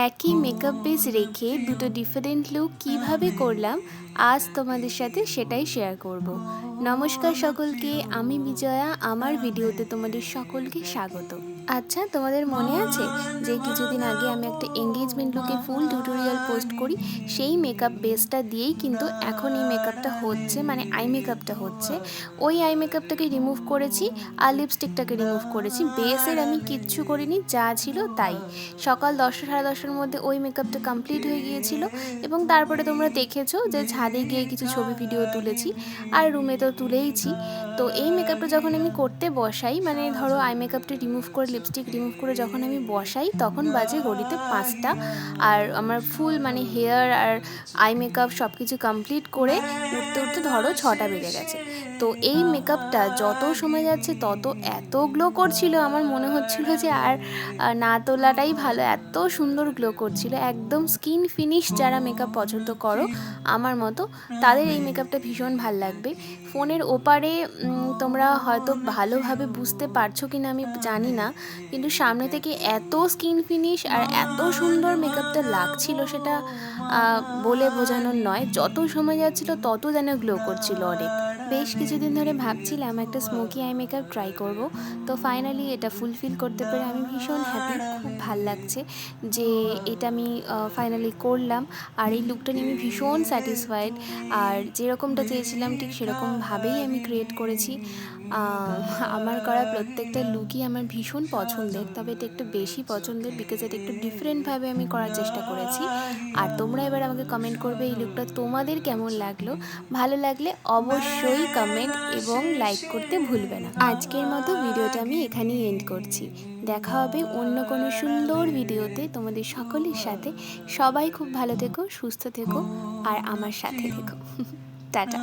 একই makeup base রেখে দুটো ডিফারেন্ট লুক কিভাবে করলাম আজ তোমাদের সাথে সেটাই শেয়ার করব। নমস্কার সকলকে, আমি বিজয়া। আমার ভিডিওতে তোমাদের সকলকে স্বাগত। আচ্ছা, তোমাদের মনে আছে যে কিছুদিন আগে আমি একটা এঙ্গেজমেন্ট লুকের ফুল টিউটোরিয়াল পোস্ট করি? সেই মেকআপ বেসটা দিয়েই কিন্তু এখন এই মেকআপটা হচ্ছে, মানে আই মেকআপটা হচ্ছে। ওই আই মেকআপটাকে রিমুভ করেছি আর লিপস্টিকটাকে রিমুভ করেছি। বেসের আমি কিচ্ছু করিনি, যা ছিল তাই। সকাল 10টা সাড়ে 10টার মধ্যে ওই মেকআপটা কমপ্লিট হয়ে গিয়েছিল এবং তারপরে তোমরা দেখেছো যে ছাদে গিয়ে কিছু ছবি ভিডিও তুলেছি আর রুমে তো তুলেইছি। তো এই মেকআপটা যখন আমি করতে বসাই, মানে ধরো আই মেকআপটা রিমুভ করে লিপস্টিক রিমুভ করে যখন আমি বসাই, তখন বাজে ঘড়িতে 5টা। আর আমার ফুল মানে হেয়ার আর আই মেকআপ সব কিছু কমপ্লিট করে উঠতে উঠতে ধরো 6টা বেজে গেছে। তো এই মেকআপটা যত সময় যাচ্ছে তত এত গ্লো করছিল, আমার মনে হচ্ছিল যে আর না তোলাটাই ভালো। এত সুন্দর গ্লো করছিল, একদম স্কিন ফিনিশ। যারা মেকআপ পছন্দ করো আমার মতো, তাদের এই মেকআপটা ভীষণ ভাল লাগবে। ফোনের ওপারে তোমরা হয়তো ভালোভাবে বুঝতে পারছো কি না আমি জানি না, কিন্তু সামনে থেকে এত স্কিন ফিনিশ আর এত সুন্দর মেকআপটা লাগছিল, সেটা বলে বোঝানোর নয়। যত সময় যাচ্ছিল তত যেন গ্লো করছিল অনেক। বেশ কিছুদিন ধরে ভাবছিলাম একটা স্মোকি আই মেকআপ ট্রাই করব। তো ফাইনালি এটা ফুলফিল করতে পেরে আমি ভীষণ হ্যাপি। খুব ভাল লাগছে যে এটা আমি ফাইনালি করলাম। আর এই লুকটা নিয়ে আমি ভীষণ স্যাটিসফাইড। আর যেরকমটা চেয়েছিলাম ঠিক সেরকমভাবেই আমি ক্রিয়েট করেছি। আমার করা প্রত্যেকটা লুকই আমার ভীষণ পছন্দের, তবে এটা একটু বেশি পছন্দের বিকজ এটা একটু ডিফারেন্টভাবে আমি করার চেষ্টা করেছি। আর তোমরা এবার আমাকে কমেন্ট করবে এই লুকটা তোমাদের কেমন লাগলো। ভালো লাগলে অবশ্যই কমেন্ট এবং লাইক করতে ভুলবে না। আজকের মতো ভিডিওটা আমি এখানেই এন্ড করছি। দেখা হবে অন্য কোনো সুন্দর ভিডিওতে তোমাদের সকলের সাথে। সবাই খুব ভালো থেকো, সুস্থ থেকো আর আমার সাথে থেকো। টাটা।